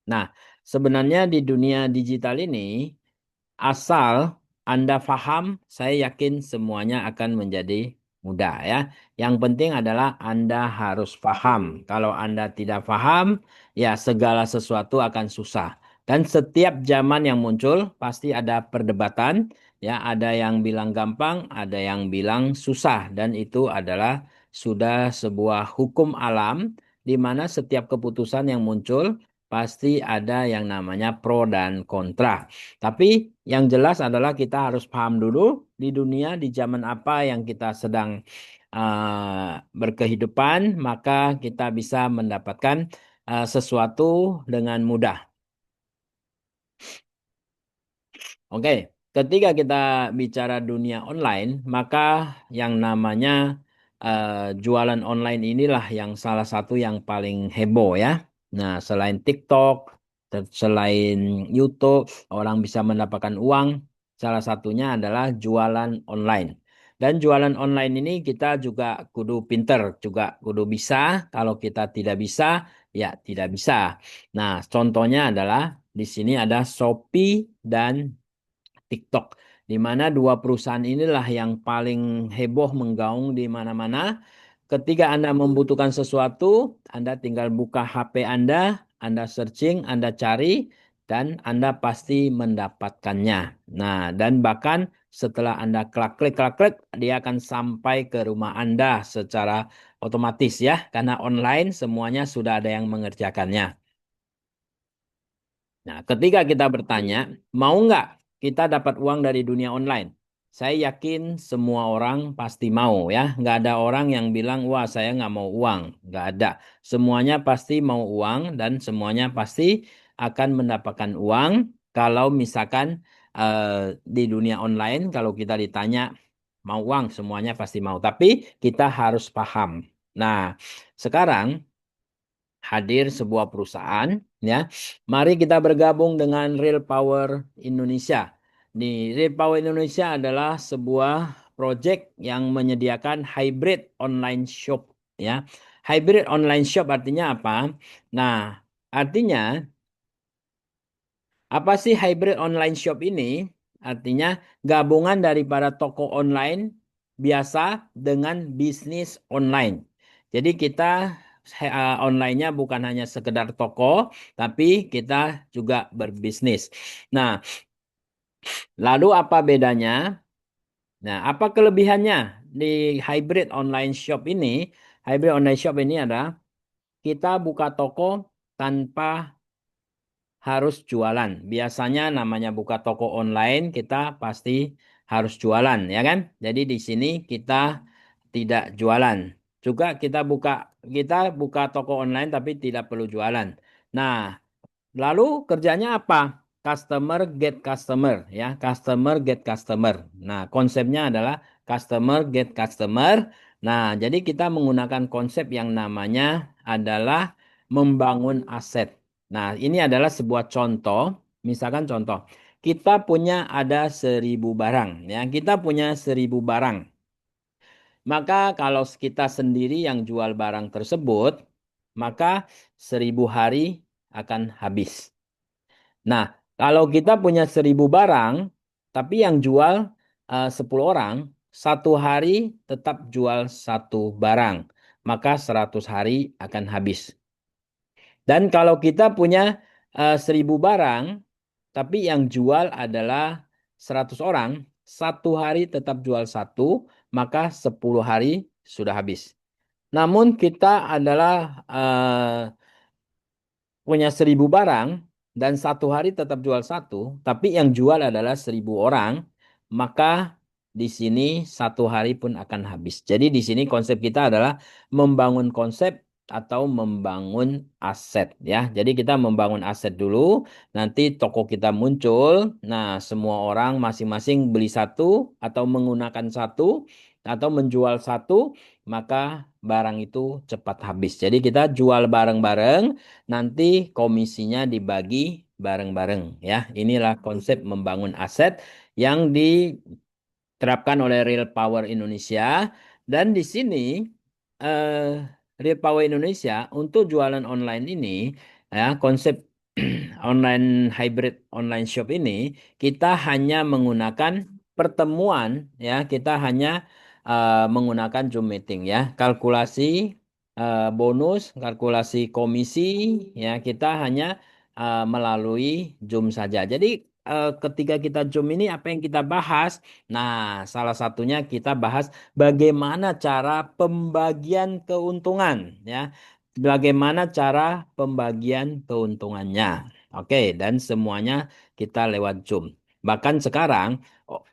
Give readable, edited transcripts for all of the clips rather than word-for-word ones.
Nah, sebenarnya di dunia digital ini, asal Anda paham, saya yakin semuanya akan menjadi mudah ya. Yang penting adalah Anda harus paham. Kalau Anda tidak paham, ya segala sesuatu akan susah. Dan setiap zaman yang muncul pasti ada perdebatan, ya ada yang bilang gampang, ada yang bilang susah dan itu adalah sudah sebuah hukum alam di mana setiap keputusan yang muncul pasti ada yang namanya pro dan kontra. Tapi yang jelas adalah kita harus paham dulu di dunia di zaman apa yang kita sedang berkehidupan, maka kita bisa mendapatkan sesuatu dengan mudah. Oke, ketika kita bicara dunia online, maka yang namanya jualan online inilah yang salah satu yang paling heboh ya. Nah, selain TikTok, selain YouTube, orang bisa mendapatkan uang. Salah satunya adalah jualan online. Dan jualan online ini kita juga kudu pinter, juga kudu bisa. Kalau kita tidak bisa, ya tidak bisa. Nah, contohnya adalah di sini ada Shopee dan TikTok, di mana dua perusahaan inilah yang paling heboh menggaung di mana-mana. Ketika Anda membutuhkan sesuatu, Anda tinggal buka HP Anda searching, Anda cari, dan Anda pasti mendapatkannya. Nah, dan bahkan setelah Anda klik, dia akan sampai ke rumah Anda secara otomatis ya, karena online semuanya sudah ada yang mengerjakannya. Nah, ketika kita bertanya, mau nggak kita dapat uang dari dunia online? Saya yakin semua orang pasti mau ya. Nggak ada orang yang bilang, wah saya nggak mau uang. Nggak ada. Semuanya pasti mau uang dan semuanya pasti akan mendapatkan uang kalau misalkan eh, di dunia online, kalau kita ditanya, mau uang, semuanya pasti mau. Tapi kita harus paham. Nah, sekarang hadir sebuah perusahaan ya. Mari kita bergabung dengan Real Power Indonesia. Real Power Indonesia adalah sebuah proyek yang menyediakan hybrid online shop ya. Hybrid online shop artinya apa? Nah, artinya apa sih hybrid online shop ini? Artinya gabungan daripada toko online biasa dengan bisnis online. Jadi kita online-nya bukan hanya sekedar toko, tapi kita juga berbisnis. Nah, lalu apa bedanya? Nah, apa kelebihannya di hybrid online shop ini? Hybrid online shop ini adalah kita buka toko tanpa harus jualan. Biasanya namanya buka toko online, kita pasti harus jualan, ya kan? Jadi di sini kita tidak jualan. Juga kita buka toko online tapi tidak perlu jualan. Nah, lalu kerjanya apa? Customer get customer ya, customer get customer. Nah, konsepnya adalah customer get customer. Nah, jadi kita menggunakan konsep yang namanya adalah membangun aset. Nah, ini adalah sebuah contoh. Misalkan contoh, kita punya ada 1.000 barang ya, kita punya 1.000 barang. Maka kalau kita sendiri yang jual barang tersebut, maka 1.000 hari akan habis. Nah, kalau kita punya 1.000 barang, tapi yang jual 10 orang, 1 hari tetap jual 1 barang, maka 100 hari akan habis. Dan kalau kita punya 1.000 barang, tapi yang jual adalah 100 orang, 1 hari tetap jual satu, maka 10 hari sudah habis. Namun kita adalah punya 1.000 barang dan 1 hari tetap jual satu, tapi yang jual adalah 1.000 orang, maka di sini 1 hari pun akan habis. Jadi di sini konsep kita adalah membangun konsep atau membangun aset ya. Jadi kita membangun aset dulu, nanti toko kita muncul. Nah, semua orang masing-masing beli satu atau menggunakan satu atau menjual satu, maka barang itu cepat habis. Jadi kita jual bareng-bareng, nanti komisinya dibagi bareng-bareng ya. Inilah konsep membangun aset yang diterapkan oleh Real Power Indonesia dan di sini eh, Real Power Indonesia untuk jualan online ini ya konsep online hybrid online shop ini kita hanya menggunakan pertemuan ya, kita hanya menggunakan Zoom meeting ya. Kalkulasi bonus, kalkulasi komisi ya kita hanya melalui Zoom saja. Jadi ketika kita Zoom ini apa yang kita bahas? Nah, salah satunya kita bahas bagaimana cara pembagian keuntungan ya. Bagaimana cara pembagian keuntungannya. Oke, dan semuanya kita lewat Zoom. Bahkan sekarang o-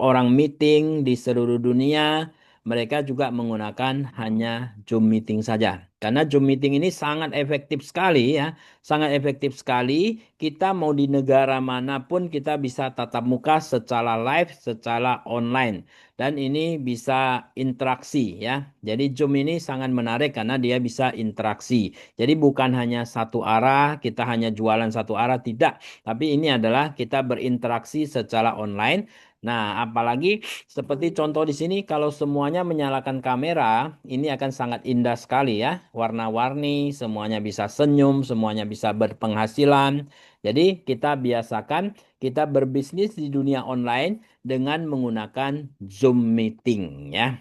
orang meeting di seluruh dunia mereka juga menggunakan hanya Zoom meeting saja. Karena Zoom meeting ini sangat efektif sekali ya, sangat efektif sekali. Kita mau di negara manapun kita bisa tatap muka secara live, secara online. Dan ini bisa interaksi ya. Jadi Zoom ini sangat menarik karena dia bisa interaksi. Jadi bukan hanya satu arah, kita hanya jualan satu arah, tidak. Tapi ini adalah kita berinteraksi secara online. Nah, apalagi seperti contoh di sini, kalau semuanya menyalakan kamera, ini akan sangat indah sekali ya. Warna-warni, semuanya bisa senyum, semuanya bisa berpenghasilan. Jadi kita biasakan kita berbisnis di dunia online dengan menggunakan Zoom meeting ya.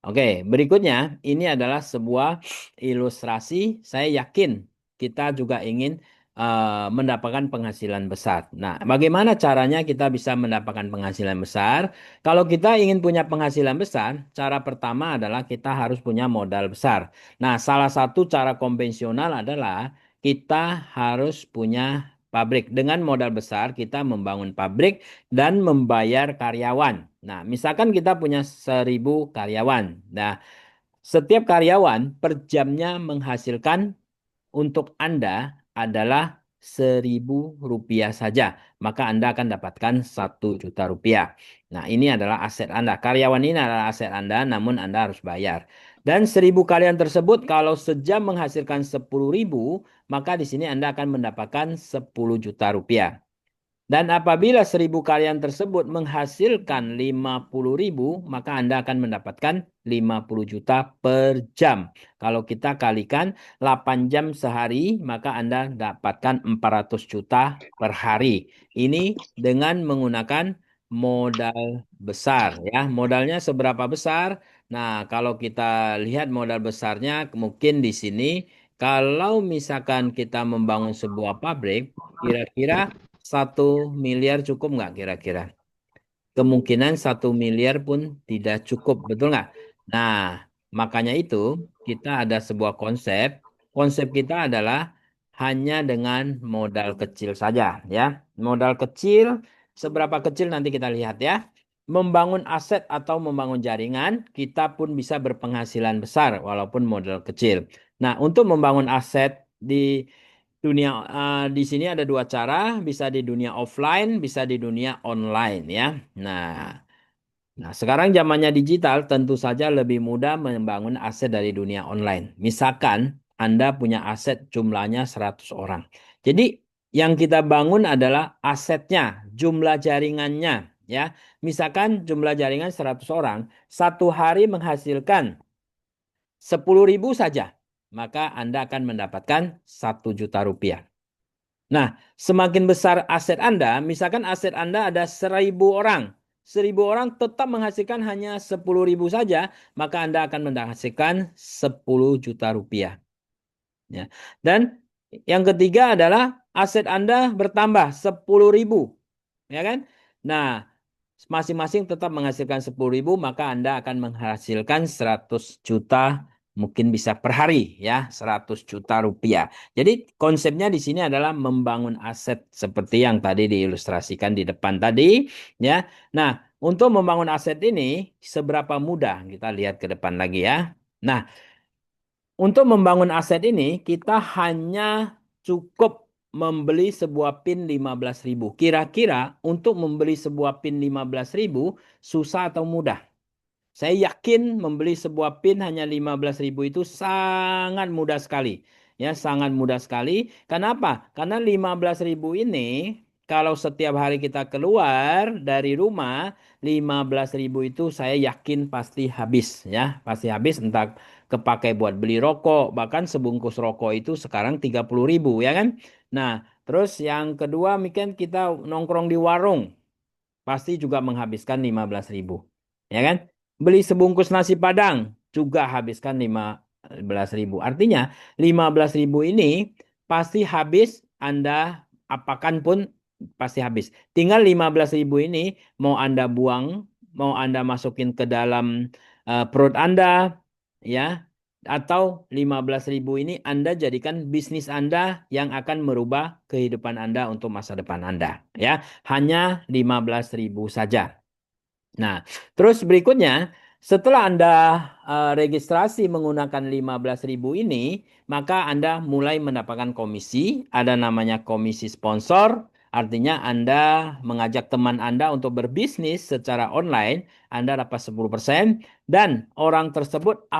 Oke, berikutnya ini adalah sebuah ilustrasi. Saya yakin kita juga ingin mendapatkan penghasilan besar. Nah, bagaimana caranya kita bisa mendapatkan penghasilan besar? Kalau kita ingin punya penghasilan besar, cara pertama adalah kita harus punya modal besar. Nah, salah satu cara konvensional adalah kita harus punya pabrik. Dengan modal besar, kita membangun pabrik dan membayar karyawan. Nah, misalkan kita punya 1.000 karyawan. Nah, setiap karyawan per jamnya menghasilkan untuk Anda adalah 1.000 rupiah saja. Maka Anda akan dapatkan 1 juta rupiah. Nah, ini adalah aset Anda. Karyawan ini adalah aset Anda, namun Anda harus bayar. Dan 1.000 karyawan tersebut kalau sejam menghasilkan 10.000, maka di sini Anda akan mendapatkan 10 juta rupiah. Dan apabila 1.000 karyawan tersebut menghasilkan 50.000, maka Anda akan mendapatkan 50 juta per jam. Kalau kita kalikan 8 jam sehari, maka Anda dapatkan 400 juta per hari. Ini dengan menggunakan modal besar ya. Modalnya seberapa besar? Nah, kalau kita lihat modal besarnya mungkin di sini kalau misalkan kita membangun sebuah pabrik, kira-kira 1 miliar cukup nggak kira-kira? Kemungkinan 1 miliar pun tidak cukup, betul nggak? Nah, makanya itu kita ada sebuah konsep. Konsep kita adalah hanya dengan modal kecil saja, ya. Modal kecil, seberapa kecil nanti kita lihat ya. Membangun aset atau membangun jaringan, kita pun bisa berpenghasilan besar walaupun modal kecil. Nah, untuk membangun aset di dunia di sini ada dua cara, bisa di dunia offline, bisa di dunia online ya. Nah, sekarang zamannya digital, tentu saja lebih mudah membangun aset dari dunia online. Misalkan Anda punya aset jumlahnya 100 orang. Jadi yang kita bangun adalah asetnya, jumlah jaringannya ya. Misalkan jumlah jaringan 100 orang, satu hari menghasilkan 10.000 saja, maka Anda akan mendapatkan 1 juta rupiah. Nah, semakin besar aset Anda, misalkan aset Anda ada 1.000 orang. 1.000 orang tetap menghasilkan hanya 10.000 saja, maka Anda akan menghasilkan 10 juta rupiah. Ya. Dan yang ketiga adalah aset Anda bertambah 10.000. Ya kan? Nah, masing-masing tetap menghasilkan 10.000, maka Anda akan menghasilkan 100 juta mungkin bisa per hari ya, 100 juta rupiah. Jadi konsepnya di sini adalah membangun aset seperti yang tadi diilustrasikan di depan tadi ya. Nah, untuk membangun aset ini seberapa mudah kita lihat ke depan lagi ya. Nah, untuk membangun aset ini kita hanya cukup membeli sebuah PIN 15.000. Kira-kira untuk membeli sebuah PIN 15.000 susah atau mudah? Saya yakin membeli sebuah PIN hanya 15.000 itu sangat mudah sekali. Ya, sangat mudah sekali. Kenapa? Karena 15.000 ini kalau setiap hari kita keluar dari rumah, 15.000 itu saya yakin pasti habis ya, pasti habis entah kepakai buat beli rokok, bahkan sebungkus rokok itu sekarang 30.000 ya kan. Nah, terus yang kedua mungkin kita nongkrong di warung pasti juga menghabiskan 15.000. Ya kan? Beli sebungkus nasi Padang juga habiskan 15.000. Artinya 15.000 ini pasti habis Anda apakan pun pasti habis. Tinggal 15.000 ini mau Anda buang, mau Anda masukin ke dalam perut Anda, ya, atau 15.000 ini Anda jadikan bisnis Anda yang akan merubah kehidupan Anda untuk masa depan Anda. Ya, hanya 15.000 saja. Nah, terus berikutnya, setelah Anda registrasi menggunakan 15.000 ini, maka Anda mulai mendapatkan komisi, ada namanya komisi sponsor, artinya Anda mengajak teman Anda untuk berbisnis secara online, Anda dapat 10%, dan orang tersebut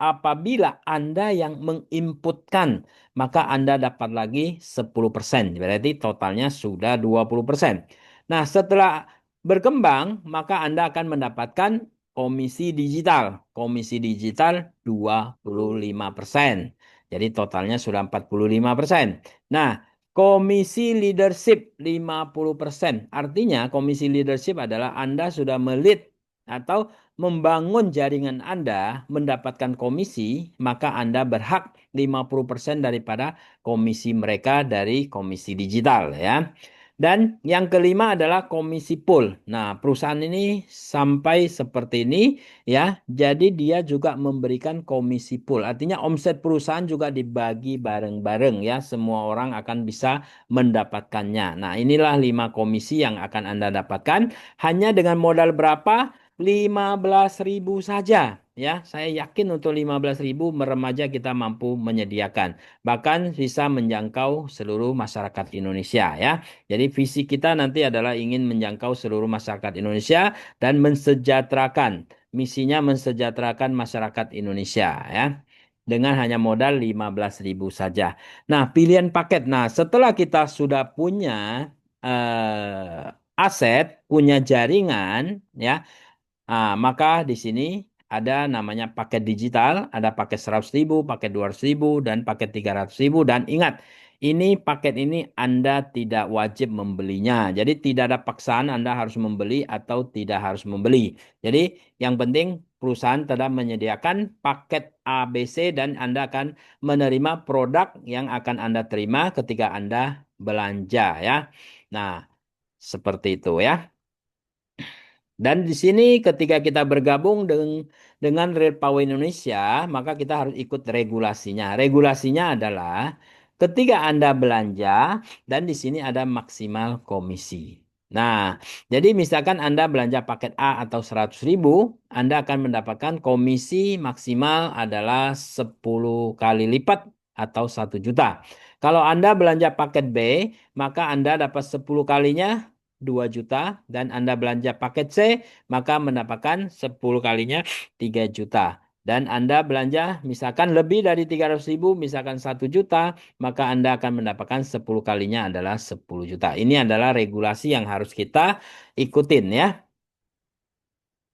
apabila Anda yang menginputkan, maka Anda dapat lagi 10%, berarti totalnya sudah 20%. Nah, setelah berkembang, maka Anda akan mendapatkan komisi digital. Komisi digital 25%. Jadi totalnya sudah 45%. Nah, komisi leadership 50%. Artinya komisi leadership adalah Anda sudah melit atau membangun jaringan Anda mendapatkan komisi, maka Anda berhak 50% daripada komisi mereka dari komisi digital ya. Dan yang kelima adalah komisi pool. Nah, perusahaan ini sampai seperti ini ya. Jadi dia juga memberikan komisi pool. Artinya omset perusahaan juga dibagi bareng-bareng ya. Semua orang akan bisa mendapatkannya. Nah, inilah 5 komisi yang akan Anda dapatkan hanya dengan modal berapa? 15.000 saja. Ya, saya yakin untuk 15.000 remaja kita mampu menyediakan. Bahkan bisa menjangkau seluruh masyarakat Indonesia ya. Jadi visi kita nanti adalah ingin menjangkau seluruh masyarakat Indonesia dan mensejahterakan. Misinya mensejahterakan masyarakat Indonesia ya. Dengan hanya modal 15.000 saja. Nah, pilihan paket. Nah, setelah kita sudah punya aset, punya jaringan ya, maka di sini ada namanya paket digital, ada paket 100.000, paket 200.000, dan paket 300.000. Dan ingat, ini paket ini Anda tidak wajib membelinya. Jadi tidak ada paksaan Anda harus membeli atau tidak harus membeli. Jadi yang penting perusahaan telah menyediakan paket ABC dan Anda akan menerima produk yang akan Anda terima ketika Anda belanja ya. Nah, seperti itu ya. Dan di sini ketika kita bergabung dengan Real Power Indonesia, maka kita harus ikut regulasinya. Regulasinya adalah ketika Anda belanja dan di sini ada maksimal komisi. Nah, jadi misalkan Anda belanja paket A atau 100.000, Anda akan mendapatkan komisi maksimal adalah 10 kali lipat atau 1 juta. Kalau Anda belanja paket B, maka Anda dapat 10 kalinya 2 juta dan Anda belanja paket C maka mendapatkan 10 kalinya 3 juta. Dan Anda belanja misalkan lebih dari 300.000 misalkan 1 juta maka Anda akan mendapatkan 10 kalinya adalah 10 juta. Ini adalah regulasi yang harus kita ikutin ya.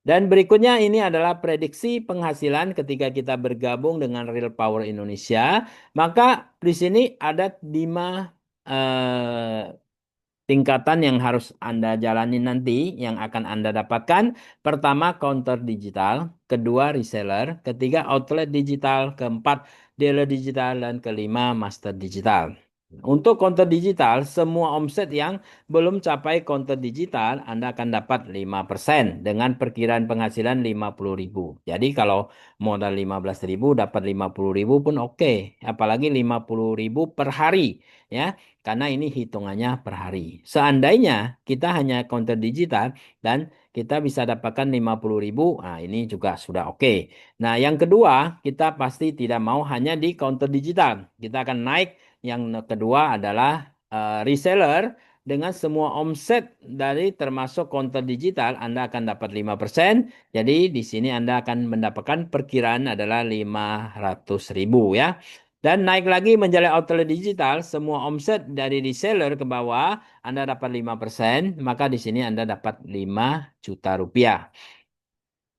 Dan berikutnya ini adalah prediksi penghasilan ketika kita bergabung dengan Real Power Indonesia. Maka di sini ada 5 tingkatan yang harus Anda jalani nanti, yang akan Anda dapatkan. Pertama, counter digital. Kedua, reseller. Ketiga, outlet digital. Keempat, dealer digital. Dan kelima, master digital. Untuk counter digital, semua omset yang belum capai counter digital, Anda akan dapat 5% dengan perkiraan penghasilan 50.000. Jadi kalau modal 15.000 dapat 50.000 pun oke. Apalagi 50.000 per hari. Ya, karena ini hitungannya per hari. Seandainya kita hanya counter digital dan kita bisa dapatkan 50.000, nah ini juga sudah oke. Nah, yang kedua, kita pasti tidak mau hanya di counter digital. Kita akan naik. Yang kedua adalah reseller dengan semua omset dari termasuk counter digital Anda akan dapat 5%. Jadi di sini Anda akan mendapatkan perkiraan adalah 500.000 ya. Dan naik lagi menjadi outlet digital, semua omset dari reseller ke bawah, Anda dapat 5%, maka di sini Anda dapat 5 juta rupiah.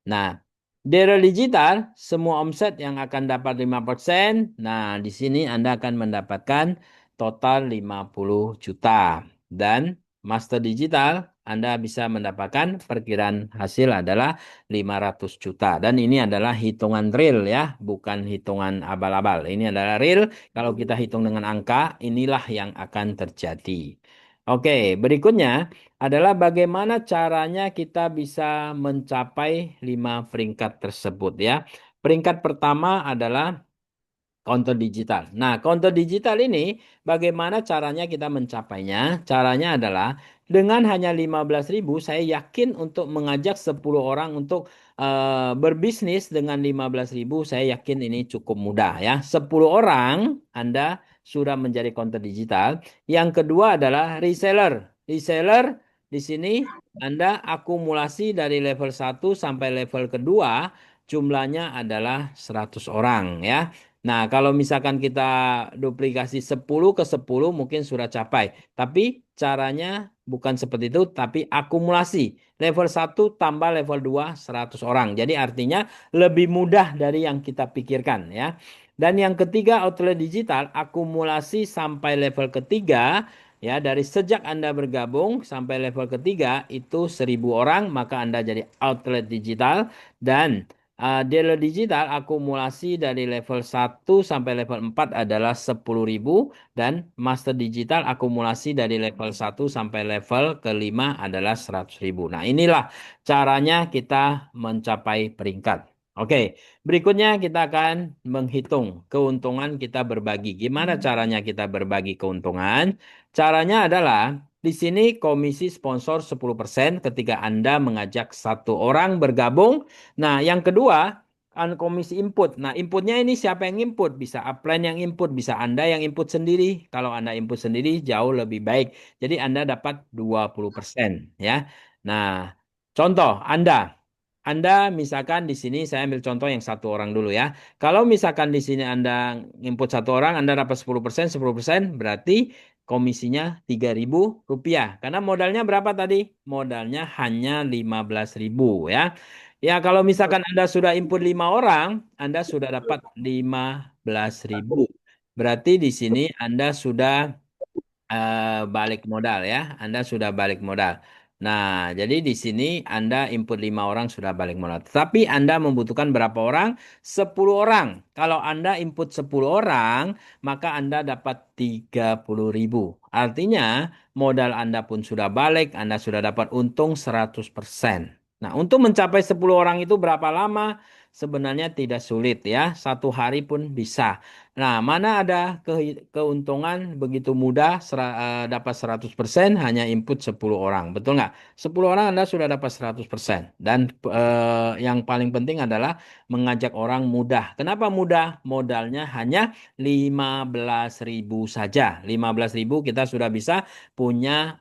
Nah, Daryl Digital, semua omset yang akan dapat 5%. Nah, di sini Anda akan mendapatkan total 50 juta. Dan Master Digital, Anda bisa mendapatkan perkiraan hasil adalah 500 juta. Dan ini adalah hitungan real ya, bukan hitungan abal-abal. Ini adalah real. Kalau kita hitung dengan angka, inilah yang akan terjadi. Oke, berikutnya adalah bagaimana caranya kita bisa mencapai 5 peringkat tersebut ya. Peringkat pertama adalah counter digital. Nah, counter digital ini bagaimana caranya kita mencapainya? Caranya adalah dengan hanya 15.000, saya yakin untuk mengajak 10 orang untuk berbisnis dengan 15.000, saya yakin ini cukup mudah ya. 10 orang Anda sudah menjadi counter digital. Yang kedua adalah reseller. Reseller di sini Anda akumulasi dari level 1 sampai level kedua jumlahnya adalah 100 orang ya. Nah, kalau misalkan kita duplikasi 10 ke 10 mungkin sudah capai. Tapi caranya bukan seperti itu, tapi akumulasi. Level 1 tambah level 2 100 orang. Jadi artinya lebih mudah dari yang kita pikirkan ya. Dan yang ketiga outlet digital, akumulasi sampai level ketiga ya, dari sejak Anda bergabung sampai level ketiga itu 1.000 orang, maka Anda jadi outlet digital. Dan dealer digital akumulasi dari level 1 sampai level 4 adalah 10.000 dan master digital akumulasi dari level 1 sampai level kelima adalah 100.000. Nah, inilah caranya kita mencapai peringkat. Oke, berikutnya kita akan menghitung keuntungan kita berbagi. Gimana caranya kita berbagi keuntungan? Caranya adalah di sini komisi sponsor 10% ketika Anda mengajak satu orang bergabung. Nah, yang kedua, komisi input. Nah, inputnya ini siapa yang input? Bisa upline yang input, bisa Anda yang input sendiri. Kalau Anda input sendiri jauh lebih baik. Jadi Anda dapat 20% ya. Nah, contoh Anda misalkan di sini saya ambil contoh yang satu orang dulu ya. Kalau misalkan di sini Anda input satu orang, Anda dapat 10%, 10% berarti komisinya 3.000 rupiah. Karena modalnya berapa tadi? Modalnya hanya 15.000 ya. Ya, kalau misalkan Anda sudah input 5 orang, Anda sudah dapat 15.000. Berarti di sini Anda sudah balik modal ya. Anda sudah balik modal. Nah, jadi di sini Anda input 5 orang sudah balik modal. Tapi Anda membutuhkan berapa orang? 10 orang. Kalau Anda input 10 orang, maka Anda dapat 30.000. Artinya modal Anda pun sudah balik, Anda sudah dapat untung 100%. Nah, untuk mencapai 10 orang itu berapa lama? Sebenarnya tidak sulit ya. 1 hari pun bisa. Nah, mana ada keuntungan begitu mudah dapat 100% hanya input 10 orang. Betul nggak? 10 orang Anda sudah dapat 100%. Dan yang paling penting adalah mengajak orang mudah. Kenapa mudah? Modalnya hanya 15.000 saja. 15.000 kita sudah bisa punya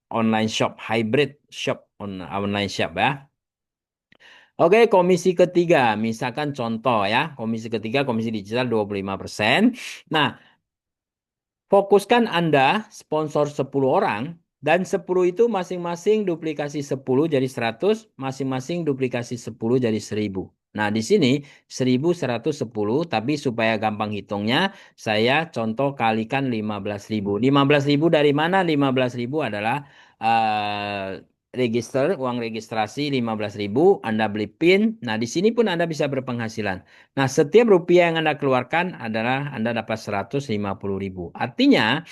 online shop, hybrid shop, online shop ya. Oke, komisi ketiga, misalkan contoh ya, komisi ketiga, komisi digital 25%. Nah, fokuskan Anda sponsor 10 orang dan 10 itu masing-masing duplikasi 10 jadi 100, masing-masing duplikasi 10 jadi 1.000. Nah, di sini 1.110, tapi supaya gampang hitungnya, saya contoh kalikan 15.000. 15.000 dari mana? 15.000 adalah uang registrasi 15.000, Anda beli PIN. Nah, di sini pun Anda bisa berpenghasilan. Nah, setiap rupiah yang Anda keluarkan adalah Anda dapat 150.000. Artinya,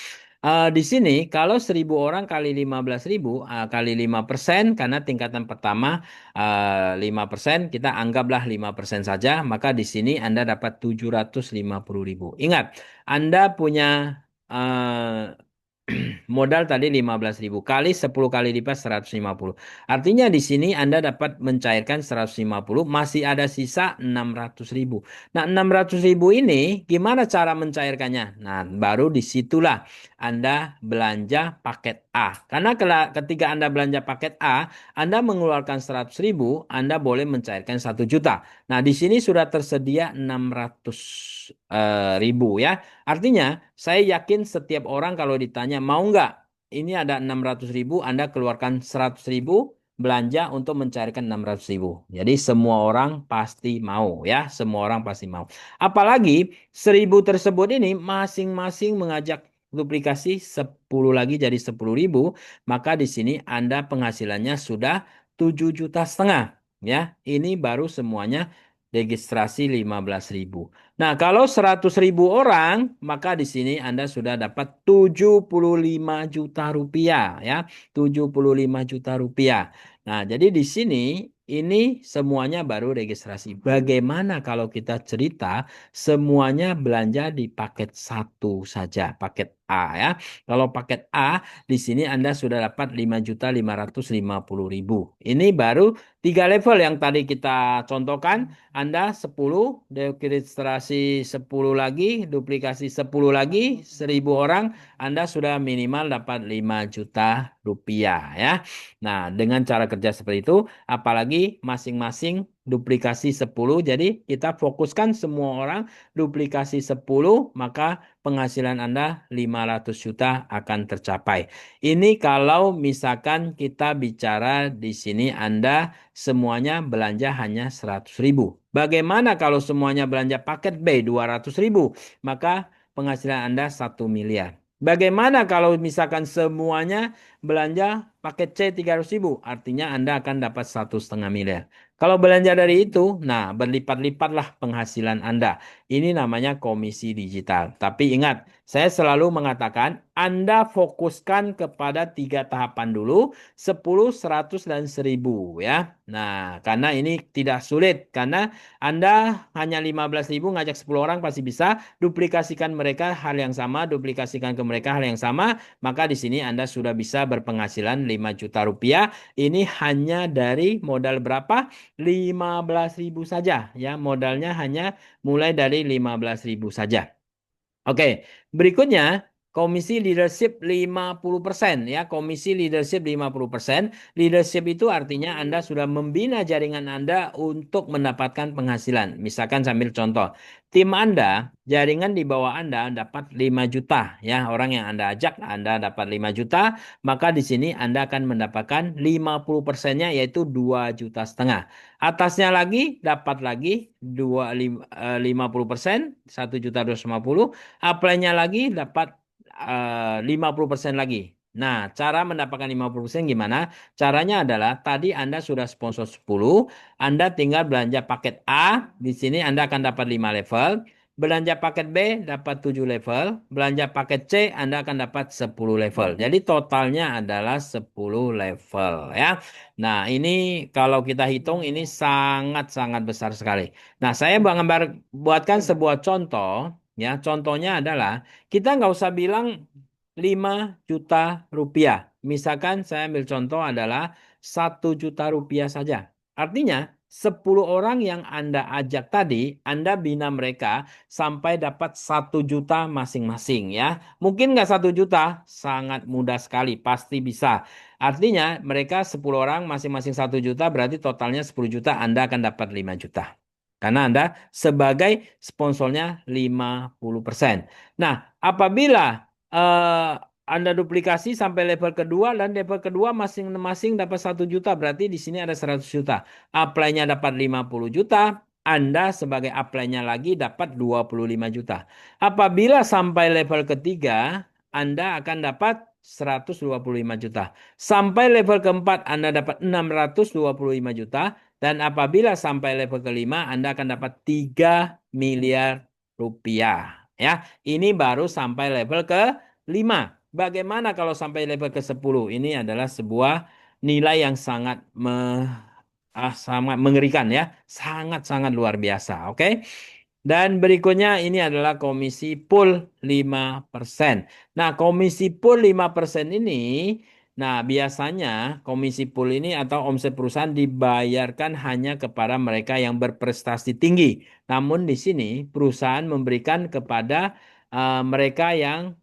di sini kalau 1.000 orang kali 15.000 kali 5% karena tingkatan pertama 5%, kita anggaplah 5% saja, maka di sini Anda dapat 750.000. Ingat, Anda punya eh, modal tadi 15.000 kali 10 kali lipat 150. Artinya di sini Anda dapat mencairkan 150, masih ada sisa 600.000. Nah, 600.000 ini gimana cara mencairkannya? Nah, baru disitulah Anda belanja paket A. Karena ketika Anda belanja paket A, Anda mengeluarkan 100.000, Anda boleh mencairkan 1 juta. Nah, di sini sudah tersedia 600.000 ya. Artinya, saya yakin setiap orang kalau ditanya mau nggak, ini ada 600.000, Anda keluarkan 100.000, belanja untuk mencairkan 600.000. Jadi semua orang pasti mau ya, semua orang pasti mau. Apalagi 1.000 tersebut ini masing-masing mengajak duplikasi 10 lagi jadi 10.000, maka di sini Anda penghasilannya sudah 7,5 juta. Ya, ini baru semuanya registrasi 15.000. Nah, kalau 100.000 orang, maka di sini Anda sudah dapat 75 juta rupiah ya. 75 juta rupiah. Nah, jadi di sini ini semuanya baru registrasi. Bagaimana kalau kita cerita semuanya belanja di paket satu saja, paket A ya. Kalau paket A di sini Anda sudah dapat 5.550.000. Ini baru 3 level yang tadi kita contohkan. Anda 10, registrasi 10 lagi, duplikasi 10 lagi, 1.000 orang, Anda sudah minimal dapat 5 juta rupiah ya. Nah, dengan cara kerja seperti itu, apalagi masing-masing duplikasi 10, jadi kita fokuskan semua orang duplikasi 10, maka penghasilan Anda 500 juta akan tercapai. Ini kalau misalkan kita bicara di sini Anda semuanya belanja hanya 100.000. Bagaimana kalau semuanya belanja paket B 200.000? Maka penghasilan Anda 1 miliar. Bagaimana kalau misalkan semuanya belanja paket C 300.000? Artinya Anda akan dapat 1,5 miliar. Kalau belanja dari itu, nah berlipat-lipatlah penghasilan Anda. Ini namanya komisi digital. Tapi ingat, saya selalu mengatakan Anda fokuskan kepada 3 tahapan dulu, 10, 100, dan 1.000 ya. Nah, karena ini tidak sulit. Karena Anda hanya 15.000 ngajak 10 orang pasti bisa. Duplikasikan mereka hal yang sama, duplikasikan ke mereka hal yang sama. Maka di sini Anda sudah bisa berpenghasilan 5 juta rupiah. Ini hanya dari modal berapa? 15.000 saja. Ya, modalnya hanya mulai dari 15.000 saja. Oke, berikutnya komisi leadership 50% ya. Komisi leadership 50%. Leadership itu artinya Anda sudah membina jaringan Anda untuk mendapatkan penghasilan. Misalkan sambil contoh, tim Anda, jaringan di bawah Anda dapat 5 juta ya. Orang yang Anda ajak Anda dapat 5 juta, maka di sini Anda akan mendapatkan 50%-nya yaitu 2,5 juta. Atasnya lagi dapat lagi 50%, 1,250 juta. Apply-nya lagi dapat 50% lagi. Nah, cara mendapatkan 50% gimana? Caranya adalah tadi Anda sudah sponsor 10, Anda tinggal belanja paket A, di sini Anda akan dapat 5 level. Belanja paket B dapat 7 level, belanja paket C Anda akan dapat 10 level. Jadi totalnya adalah 10 level ya. Nah, ini kalau kita hitung ini sangat-sangat besar sekali. Nah, saya buatkan sebuah contoh. Ya, contohnya adalah kita nggak usah bilang 5 juta rupiah. Misalkan saya ambil contoh adalah 1 juta rupiah saja. Artinya 10 orang yang Anda ajak tadi, Anda bina mereka sampai dapat 1 juta masing-masing ya. Mungkin nggak 1 juta, sangat mudah sekali, pasti bisa. Artinya mereka 10 orang masing-masing 1 juta, berarti totalnya 10 juta, Anda akan dapat 5 juta. Karena Anda sebagai sponsornya 50%. Nah, apabila eh, Anda duplikasi sampai level kedua dan level kedua masing-masing dapat 1 juta, berarti di sini ada 100 juta. Apply-nya dapat 50 juta, Anda sebagai apply-nya lagi dapat 25 juta. Apabila sampai level ketiga, Anda akan dapat 125 juta. Sampai level keempat, Anda dapat 625 juta. Dan apabila sampai level kelima, Anda akan dapat 3 miliar rupiah. Ya, ini baru sampai level ke-5. Bagaimana kalau sampai level ke-10? Ini adalah sebuah nilai yang sangat mengerikan ya. Sangat-sangat luar biasa. Oke. Dan berikutnya ini adalah komisi pool 5%. Nah, komisi pool 5% ini, nah biasanya komisi pool ini atau omset perusahaan dibayarkan hanya kepada mereka yang berprestasi tinggi. Namun di sini perusahaan memberikan kepada mereka yang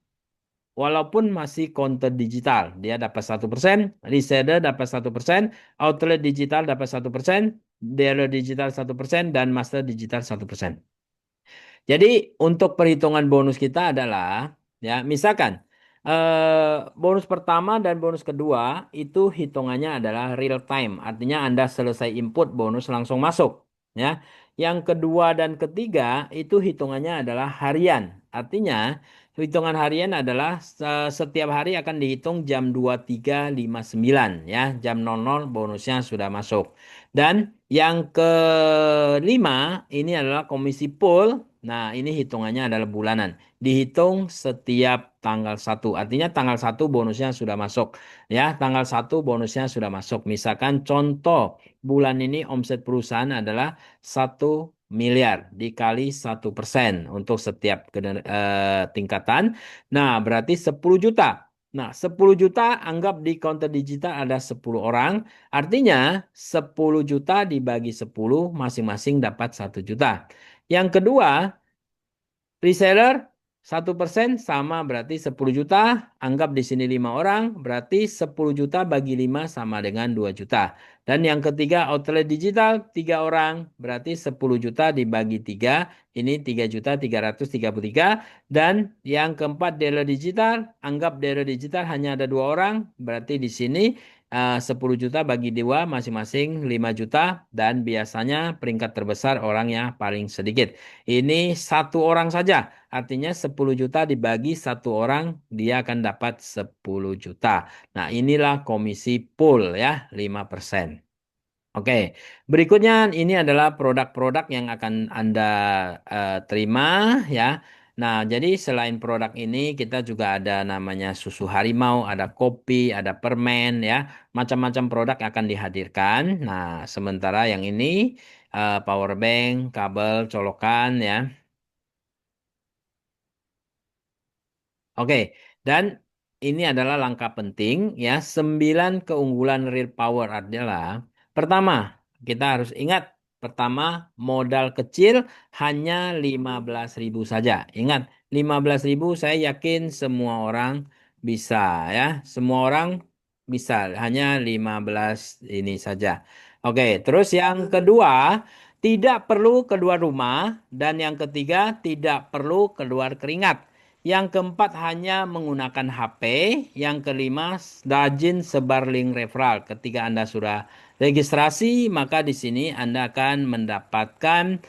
walaupun masih counter digital, dia dapat 1%, reseller dapat 1%, outlet digital dapat 1%, dealer digital 1%, dan master digital 1%. Jadi untuk perhitungan bonus kita adalah ya misalkan Bonus pertama dan bonus kedua itu hitungannya adalah real time. Artinya Anda selesai input bonus langsung masuk. Ya. Yang kedua dan ketiga itu hitungannya adalah harian. Artinya hitungan harian adalah setiap hari akan dihitung jam 23.59 ya. Jam 00 bonusnya sudah masuk. Dan yang kelima ini adalah komisi pool. Nah, ini hitungannya adalah bulanan dihitung setiap tanggal 1. Artinya tanggal 1 bonusnya sudah masuk. Ya, tanggal 1 bonusnya sudah masuk. Misalkan contoh bulan ini omset perusahaan adalah 1 miliar dikali 1% untuk setiap tingkatan. Nah, berarti 10 juta. Nah, 10 juta anggap di counter digital ada 10 orang. Artinya 10 juta dibagi 10 masing-masing dapat 1 juta. Yang kedua, reseller 1% sama berarti 10 juta. Anggap di sini 5 orang. Berarti 10 juta bagi 5 sama dengan 2 juta. Dan yang ketiga outlet digital 3 orang. Berarti 10 juta dibagi 3. Ini 3.333. Dan yang keempat dealer digital. Anggap dealer digital hanya ada 2 orang. Berarti di sini 10 juta bagi 2 masing-masing 5 juta. Dan biasanya peringkat terbesar orangnya paling sedikit. Ini 1 orang saja. Artinya 10 juta dibagi 1 orang, dia akan dapat 10 juta. Nah, inilah komisi pool ya, 5%. Oke, berikutnya ini adalah produk-produk yang akan Anda terima ya. Nah, jadi selain produk ini kita juga ada namanya susu harimau, ada kopi, ada permen ya. Macam-macam produk akan dihadirkan. Nah, sementara yang ini power bank, kabel, colokan ya. Oke, dan ini adalah langkah penting ya. 9 keunggulan real power adalah pertama, kita harus ingat pertama modal kecil hanya 15.000 saja. Ingat, 15.000 saya yakin semua orang bisa ya. Semua orang bisa hanya 15 ini saja. Oke, terus yang kedua, tidak perlu keluar rumah dan yang ketiga tidak perlu keluar keringat. Yang keempat hanya menggunakan HP. Yang kelima rajin sebar link referral. Ketika Anda sudah registrasi, maka di sini Anda akan mendapatkan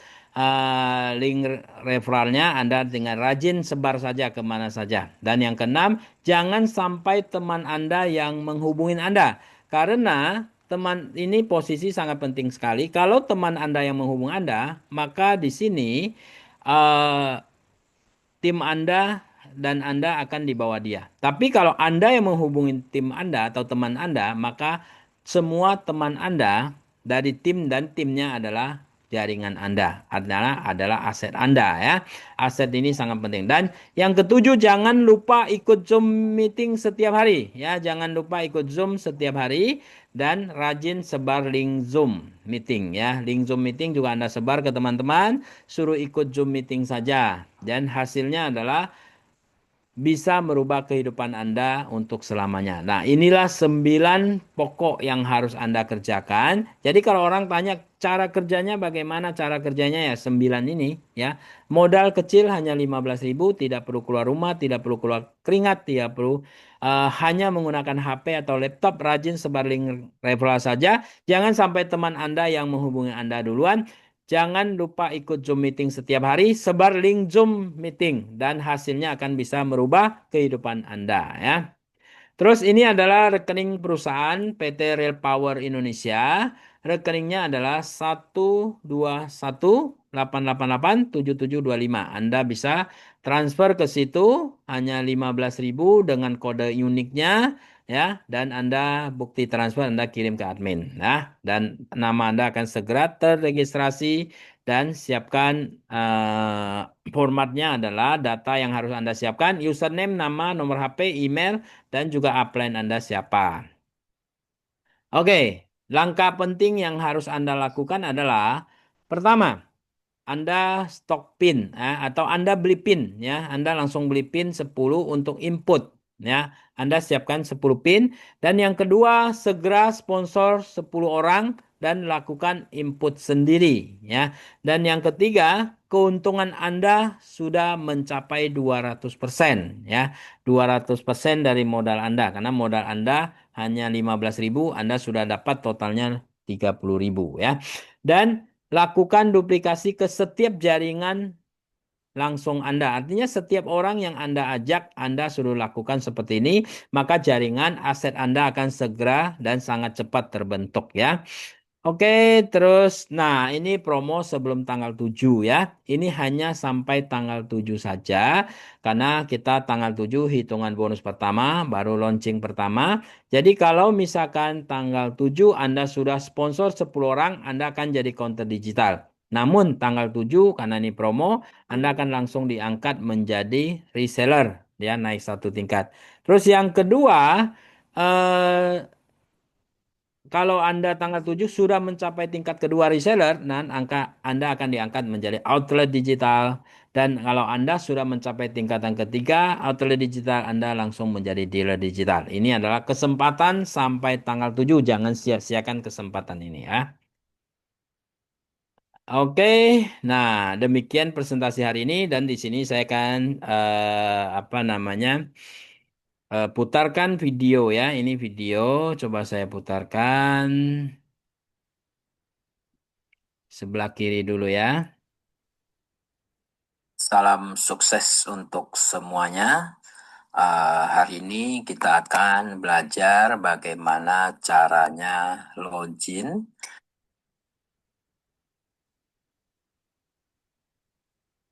link referralnya. Anda dengan rajin sebar saja kemana saja. Dan yang keenam, jangan sampai teman Anda yang menghubungi Anda. Karena teman ini posisi sangat penting sekali. Kalau teman Anda yang menghubungi Anda, maka di sini eh, tim Anda dan Anda akan dibawa dia. Tapi kalau Anda yang menghubungi tim Anda atau teman Anda, maka semua teman Anda dari tim dan timnya adalah jaringan Anda, adalah aset Anda ya. Aset ini sangat penting. Dan yang ketujuh, jangan lupa ikut Zoom meeting setiap hari ya. Jangan lupa ikut Zoom setiap hari dan rajin sebar link Zoom meeting ya. Link Zoom meeting juga Anda sebar ke teman-teman, suruh ikut Zoom meeting saja. Dan hasilnya adalah bisa merubah kehidupan Anda untuk selamanya. Nah, inilah 9 pokok yang harus Anda kerjakan. Jadi kalau orang tanya cara kerjanya bagaimana, cara kerjanya ya 9 ini ya. Modal kecil hanya 15.000, tidak perlu keluar rumah, tidak perlu keluar keringat, tidak perlu hanya menggunakan HP atau laptop, rajin sebar link referral saja. Jangan sampai teman Anda yang menghubungi Anda duluan. Jangan lupa ikut Zoom meeting setiap hari, sebar link Zoom meeting dan hasilnya akan bisa merubah kehidupan Anda ya. Terus ini adalah rekening perusahaan PT Rail Power Indonesia. Rekeningnya adalah 12188877725. Anda bisa transfer ke situ hanya 15.000 dengan kode uniknya ya, dan Anda bukti transfer Anda kirim ke admin. Nah, dan nama Anda akan segera terregistrasi dan siapkan formatnya adalah data yang harus Anda siapkan, username, nama, nomor HP, email, dan juga upline Anda siapa. Oke, langkah penting yang harus Anda lakukan adalah pertama, Anda stok pin atau Anda beli pin ya. Anda langsung beli pin 10 untuk input ya. Anda siapkan 10 pin dan yang kedua segera sponsor 10 orang dan lakukan input sendiri ya. Dan yang ketiga, keuntungan Anda sudah mencapai 200% ya. 200% dari modal Anda karena modal Anda hanya 15.000, Anda sudah dapat totalnya 30.000 ya. Dan lakukan duplikasi ke setiap jaringan langsung Anda. Artinya setiap orang yang Anda ajak, Anda suruh lakukan seperti ini, maka jaringan aset Anda akan segera dan sangat cepat terbentuk ya. Oke, terus nah ini promo sebelum tanggal 7 ya. Ini hanya sampai tanggal 7 saja karena kita tanggal 7 hitungan bonus pertama, baru launching pertama. Jadi kalau misalkan tanggal 7 Anda sudah sponsor 10 orang, Anda akan jadi counter digital. Namun tanggal 7 karena ini promo, Anda akan langsung diangkat menjadi reseller, ya naik satu tingkat. Terus yang kedua, eh kalau Anda tanggal 7 sudah mencapai tingkat kedua reseller, dan Anda akan diangkat menjadi outlet digital. Dan kalau Anda sudah mencapai tingkatan ketiga, outlet digital, Anda langsung menjadi dealer digital. Ini adalah kesempatan sampai tanggal 7. Jangan sia-siakan kesempatan ini ya. Oke, nah demikian presentasi hari ini dan di sini saya akan apa namanya putarkan video ya. Ini video, coba saya putarkan sebelah kiri dulu ya. Salam sukses untuk semuanya. Hari ini kita akan belajar bagaimana caranya login